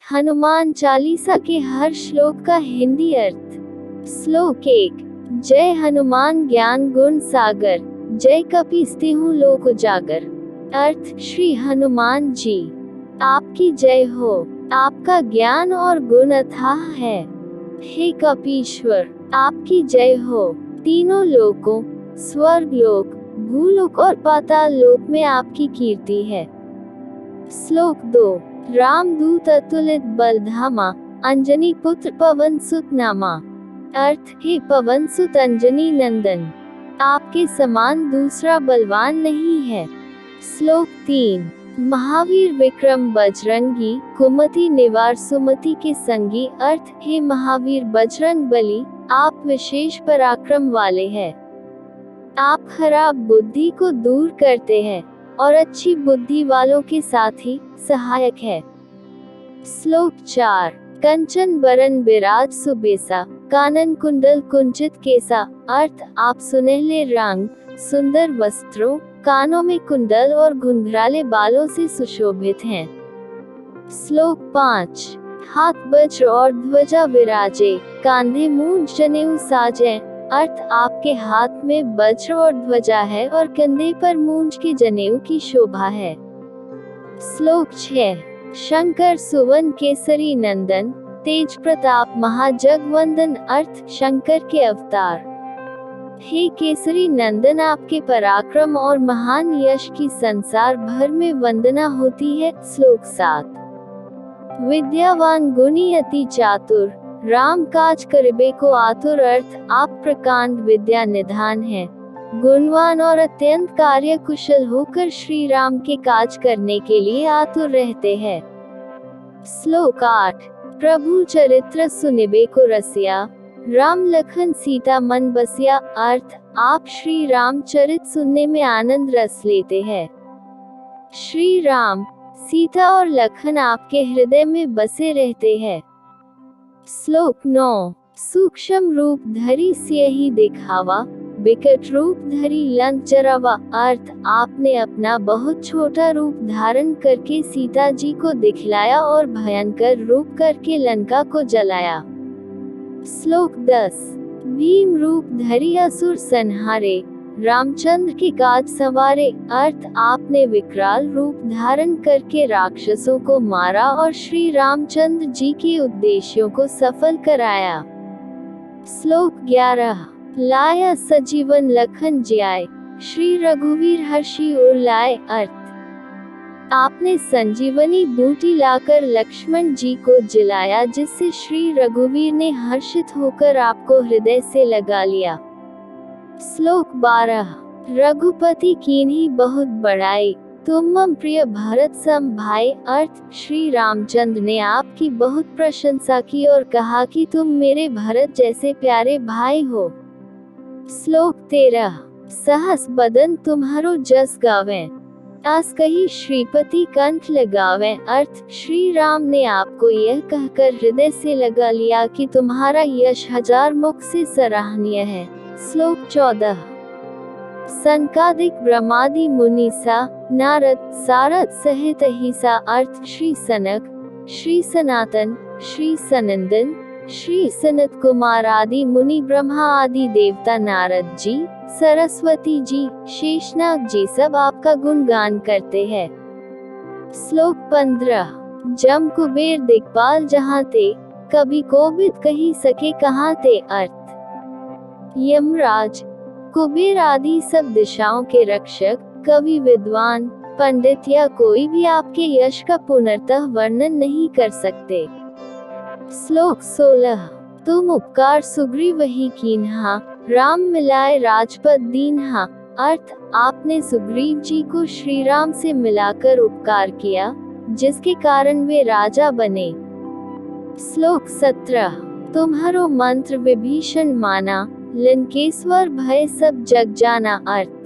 हनुमान चालीसा के हर श्लोक का हिंदी अर्थ। श्लोक 1। जय हनुमान ज्ञान गुण सागर, जय कपीसतिहु लोक उजागर। अर्थ, श्री हनुमान जी आपकी जय हो, आपका ज्ञान और गुण अथाह है। हे कपीश्वर, आपकी जय हो, तीनों लोकों स्वर्ग लोक, भूलोक और पाताल लोक में आपकी कीर्ति है। श्लोक 2। रामदूत अतुलित बलधामा, अंजनी पुत्र पवन सुत नामा। अर्थ, हे पवन सुत अंजनी नंदन, आपके समान दूसरा बलवान नहीं है। श्लोक 3। महावीर विक्रम बजरंगी, कुमति निवार सुमति के संगी। अर्थ, हे महावीर बजरंग बली, आप विशेष पराक्रम वाले हैं। आप खराब बुद्धि को दूर करते हैं और अच्छी बुद्धि वालों के साथ ही सहायक है। श्लोक 4। कंचन बरन बिराज सुबेसा, कानन कुंडल कुंचित केसा। अर्थ, आप सुनहले रंग, सुंदर वस्त्रों, कानों में कुंडल और घुंघराले बालों से सुशोभित हैं। श्लोक 5। हाथ वज्र और ध्वजा विराजे, कांधे मूंज जनेऊ साजे। अर्थ, आपके हाथ में वज्र और ध्वजा है और कंधे पर मूंज के जनेऊ की शोभा है। श्लोक 6। शंकर सुवन केसरी नंदन, तेज प्रताप महाजगवंदन। अर्थ, शंकर के अवतार। हे केसरी नंदन, आपके पराक्रम और महान यश की संसार भर में वंदना होती है। श्लोक 7। विद्यावान गुणी अति चातुर, राम काज करिबे को आतुर। अर्थ, आप प्रकांड विद्या निधान हैं, गुणवान और अत्यंत कार्य कुशल होकर श्री राम के काज करने के लिए आतुर रहते हैं। श्लोक 8। प्रभु चरित्र सुनिबे को रसिया, राम लखन सीता मन बसिया। अर्थ, आप श्री राम चरित सुनने में आनंद रस लेते हैं। श्री राम, सीता और लखन आपके हृदय में बसे रहते हैं। श्लोक 9। सूक्ष्म रूप धरि सियहि दिखावा, विकट रूप धरि लंक जरावा। अर्थ, आपने अपना बहुत छोटा रूप धारण करके सीता जी को दिखलाया और भयंकर रूप करके लंका को जलाया। श्लोक 10। भीम रूप धरि असुर संहारे, रामचंद्र के काज संवारे। अर्थ, आपने विकराल रूप धारण करके राक्षसों को मारा और श्री रामचंद्र जी के उद्देश्यों को सफल कराया। श्लोक 11। लाया सजीवन लखन जियाए, श्री रघुवीर हर्षि उर लाए। अर्थ, आपने संजीवनी बूटी लाकर लक्ष्मण जी को जिलाया, जिससे श्री रघुवीर ने हर्षित होकर आपको हृदय से लगा लिया। श्लोक 12। रघुपति कीन्ही बहुत बड़ाई, तुम मम प्रिय भरत सम भाई। अर्थ, श्री रामचंद्र ने आपकी बहुत प्रशंसा की और कहा कि तुम मेरे भरत जैसे प्यारे भाई हो। श्लोक 13। सहस बदन तुम्हारो जस गावें, आस कही श्रीपति कंठ लगावें। अर्थ, श्री राम ने आपको यह कहकर हृदय से लगा लिया कि तुम्हारा यश हजार मुख से सराहनीय है। श्लोक 14। सनकादिक ब्रह्मादि मुनीसा, नारद सारद सहित अहिसा। अर्थ, श्री सनक, श्री सनातन, श्री सनंदन, श्री सनत कुमार आदि मुनि, ब्रह्मा आदि देवता, नारद जी, सरस्वती जी, शेषनाग जी सब आपका गुणगान करते हैं। श्लोक 15। जम कुबेर दिक्पाल जहाँ ते, कभी कोबिद कही सके कहाँ ते। अर्थ, यमराज, कुबेर आदि सब दिशाओं के रक्षक, कवि, विद्वान, पंडित या कोई भी आपके यश का पूर्णतः वर्णन नहीं कर सकते। श्लोक 16। तुम उपकार सुग्रीव ही कीन्हा, राम मिलाए राजपद दीन्हा। अर्थ, आपने सुग्रीव जी को श्री राम से मिलाकर उपकार किया, जिसके कारण वे राजा बने। श्लोक 17। तुम्हारो मंत्र विभीषण माना, लंकेश्वर भय सब जग जाना। अर्थ,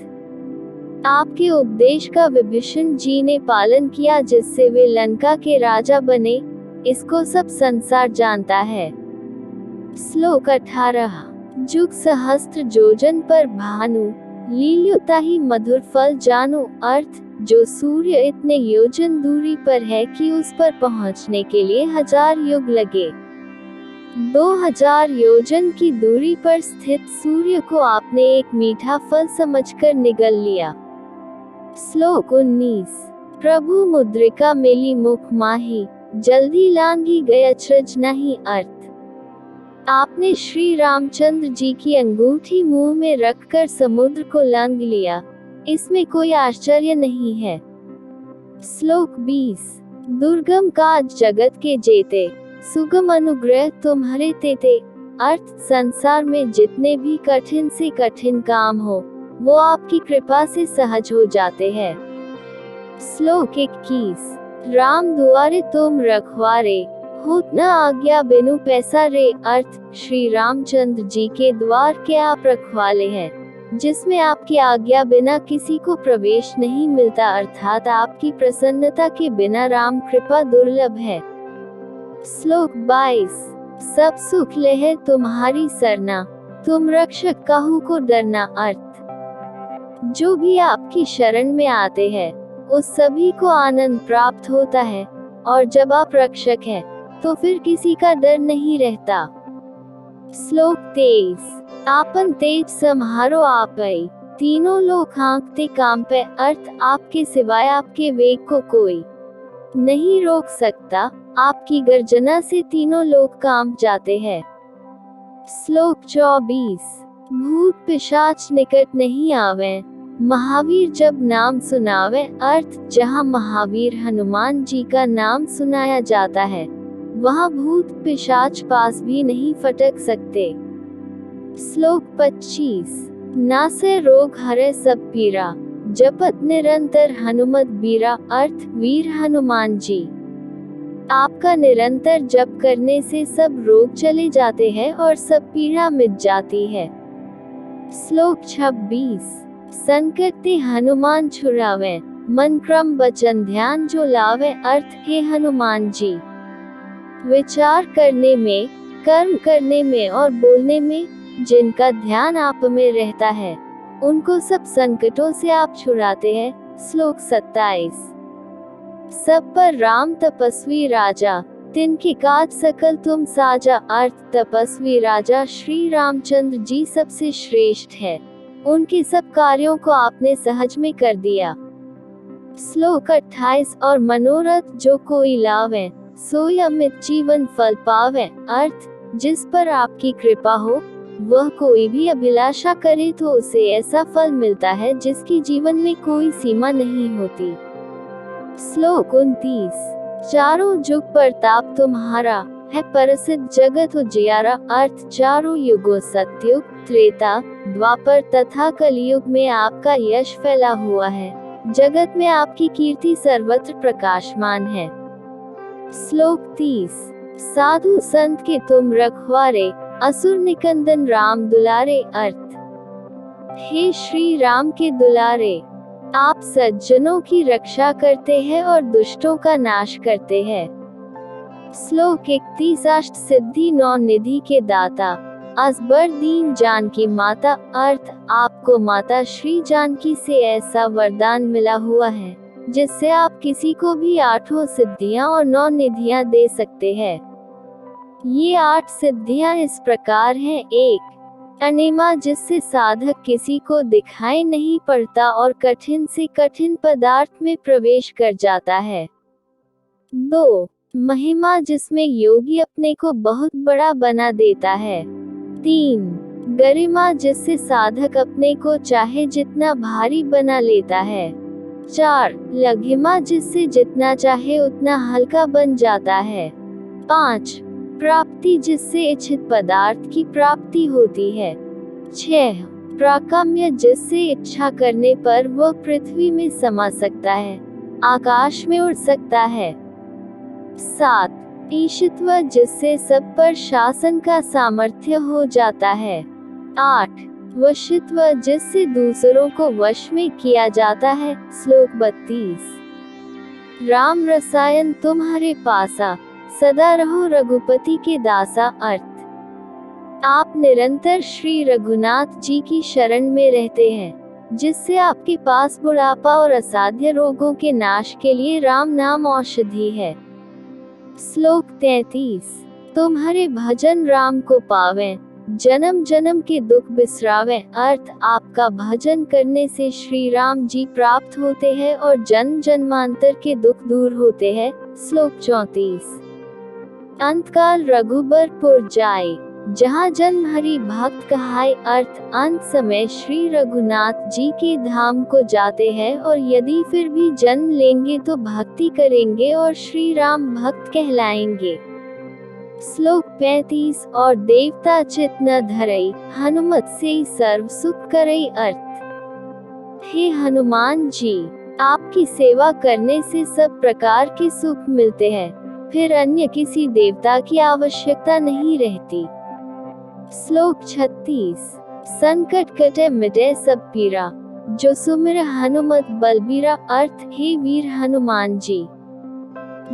आपके उपदेश का विभीषण जी ने पालन किया, जिससे वे लंका के राजा बने, इसको सब संसार जानता है। श्लोक 18। जुग सहस्त्र जोजन पर भानु, लील्युता ही मधुर फल जानू। अर्थ, जो सूर्य इतने योजन दूरी पर है कि उस पर पहुंचने के लिए 1000 युग लगे। 2000 योजन की दूरी पर स्थित सूर्य को आपने एक मीठा फल समझकर निगल लिया। श्लोक 19। प्रभु मुद्रिका मेली मुख माही, जल्दी लांघी गय अचरज नहीं अर्थ। आपने श्री रामचंद्र जी की अंगूठी मुंह में रखकर समुद्र को लांघ लिया, इसमें कोई आश्चर्य नहीं है। श्लोक 20। दुर्गम काज जगत के जेते, सुगम अनुग्रह तुम्हारे तेते अर्थ, संसार में जितने भी कठिन से कठिन काम हो वो आपकी कृपा से सहज हो जाते हैं। श्लोक 21। राम दुआरे तुम रखवारे, होत न आज्ञा बिनु पैसा रे अर्थ, श्री रामचंद्र जी के द्वार के आप रखवाले हैं, जिसमें आपकी आज्ञा बिना किसी को प्रवेश नहीं मिलता, अर्थात आपकी प्रसन्नता के बिना राम कृपा दुर्लभ है। श्लोक 22। सब सुख लेह तुम्हारी सरना, तुम रक्षक काहू को डरना अर्थ, जो भी आपकी शरण में आते हैं उस सभी को आनंद प्राप्त होता है, और जब आप रक्षक हैं तो फिर किसी का डर नहीं रहता। श्लोक 23। आपन तेज सम्हारो आपै, तीनों लोक हाँकते काम पे अर्थ, आपके सिवाय आपके वेग को कोई नहीं रोक सकता, आपकी गर्जना से तीनों लोग कांप जाते हैं। श्लोक 24। भूत पिशाच निकट नहीं आवे, महावीर जब नाम सुनावे अर्थ, जहाँ महावीर हनुमान जी का नाम सुनाया जाता है वहाँ भूत पिशाच पास भी नहीं फटक सकते। श्लोक 25। नासे रोग हरे सब पीरा, जपत निरंतर हनुमत बीरा अर्थ, वीर हनुमान जी आपका निरंतर जप करने से सब रोग चले जाते हैं और सब पीड़ा मिट जाती है। श्लोक 26। संकट ते हनुमान छुड़ावे, मन क्रम वचन ध्यान जो लावे अर्थ, हे हनुमान जी विचार करने में, कर्म करने में और बोलने में जिनका ध्यान आप में रहता है उनको सब संकटों से आप छुड़ाते हैं। श्लोक 27। सब पर राम तपस्वी राजा, तिनके काज सकल तुम साजा अर्थ, तपस्वी राजा श्री रामचंद्र जी सबसे श्रेष्ठ है, उनके सब कार्यों को आपने सहज में कर दिया। श्लोक 28। और मनोरथ जो कोई लावे, सोई अमित जीवन फल पावे अर्थ, जिस पर आपकी कृपा हो वह कोई भी अभिलाषा करे तो उसे ऐसा फल मिलता है जिसकी जीवन में कोई सीमा नहीं होती। श्लोक 29। चारों जुग प्रताप तुम्हारा है, प्रसिद्ध जगत उजियारा अर्थ, चारों युगों सतयुग, त्रेता, द्वापर तथा कलयुग में आपका यश फैला हुआ है, जगत में आपकी कीर्ति सर्वत्र प्रकाशमान है। श्लोक 30। साधु संत के तुम रखवारे, असुर निकंदन राम दुलारे अर्थ, हे श्री राम के दुलारे आप सज्जनों की रक्षा करते हैं और दुष्टों का नाश करते हैं। श्लोक 31। अष्ट सिद्धि नौ निधि के दाता, असबर दीन जानकी माता अर्थ, आपको माता श्री जानकी से ऐसा वरदान मिला हुआ है जिससे आप किसी को भी 8 सिद्धियां और 9 निधियां दे सकते हैं। ये 8 सिद्धियां इस प्रकार हैं। 1 अनिमा, जिससे साधक किसी को दिखाई नहीं पड़ता और कठिन से कठिन पदार्थ में प्रवेश कर जाता है। 2 महिमा, जिसमें योगी अपने को बहुत बड़ा बना देता है। 3 गरिमा, जिससे साधक अपने को चाहे जितना भारी बना लेता है। 4 लघिमा, जिससे जितना चाहे उतना हल्का बन जाता है। 5 प्राप्ति, जिससे इच्छित पदार्थ की प्राप्ति होती है। 6 प्राकाम्य, जिससे इच्छा करने पर वह पृथ्वी में समा सकता है, आकाश में उड़ सकता है। 7 ईशित्व, जिससे सब पर शासन का सामर्थ्य हो जाता है। 8 वशित्व, जिससे दूसरों को वश में किया जाता है। श्लोक 32। राम रसायन तुम्हारे पासा, सदा रहो रघुपति के दासा अर्थ, आप निरंतर श्री रघुनाथ जी की शरण में रहते हैं, जिससे आपके पास बुढ़ापा और असाध्य रोगों के नाश के लिए राम नाम औषधि है। श्लोक 33। तुम्हारे भजन राम को पावें, जन्म जन्म के दुख बिसरावें। अर्थ, आपका भजन करने से श्री राम जी प्राप्त होते हैं और जन्म जन्मांतर के दुख दूर होते हैं। श्लोक 34। अंतकाल रघुबरपुर जाए, जहाँ जन्म हरि भक्त कहाय। अर्थ, अंत समय श्री रघुनाथ जी के धाम को जाते हैं और यदि फिर भी जन्म लेंगे तो भक्ति करेंगे और श्री राम भक्त कहलाएंगे। श्लोक 35। और देवता चित न धरई, हनुमत से सर्व सुख करई। अर्थ, हे हनुमान जी, आपकी सेवा करने से सब प्रकार के सुख मिलते हैं, फिर अन्य किसी देवता की आवश्यकता नहीं रहती। श्लोक 36। संकट कटे मिटे सब पीरा, जो सुमिर हनुमत बलबीरा। अर्थ, हे वीर हनुमान जी,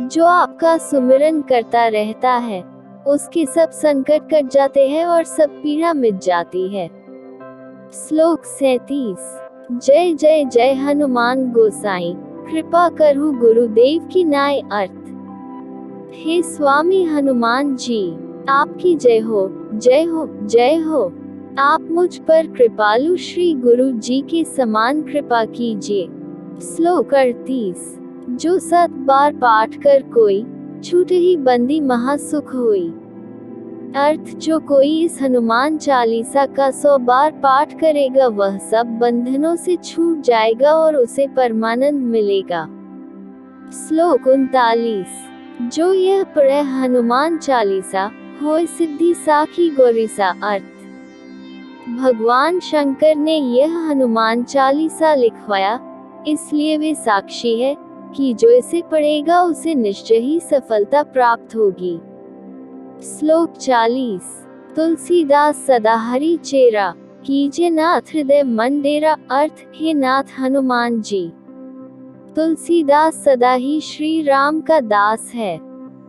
जो आपका सुमिरन करता रहता है उसके सब संकट कट जाते हैं और सब पीड़ा मिट जाती है। श्लोक 37। जय जय जय हनुमान गोसाई, कृपा करहु गुरुदेव की नाय। अर्थ, हे स्वामी हनुमान जी, आपकी जय हो, जय हो, जय हो। आप मुझ पर कृपालु श्री गुरु जी के समान कृपा कीजिए। श्लोक 38। जो 7 बार पाठ कर कोई, छूट ही बंदी महासुख हुई। अर्थ, जो कोई इस हनुमान चालीसा का 100 बार पाठ करेगा वह सब बंधनों से छूट जाएगा और उसे परमानंद मिलेगा। श्लोक 39। जो यह पढ़े हनुमान चालीसा, होय सिद्धि साखी गौरीसा। अर्थ, भगवान शंकर ने यह हनुमान चालीसा लिखवाया, इसलिए वे साक्षी है कि जो इसे पढ़ेगा उसे निश्चय ही सफलता प्राप्त होगी। श्लोक 40। तुलसीदास सदा हरि चेरा, कीजे नाथ हृदय मन डेरा। अर्थ, हे नाथ हनुमान जी, तुलसीदास सदा ही श्री राम का दास है,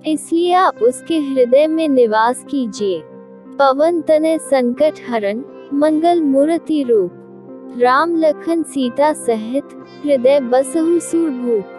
इसलिए आप उसके हृदय में निवास कीजिए। पवन तनय संकट हरण, मंगल मूर्ति रूप, राम लखन सीता सहित, हृदय बसहु सूरभूप।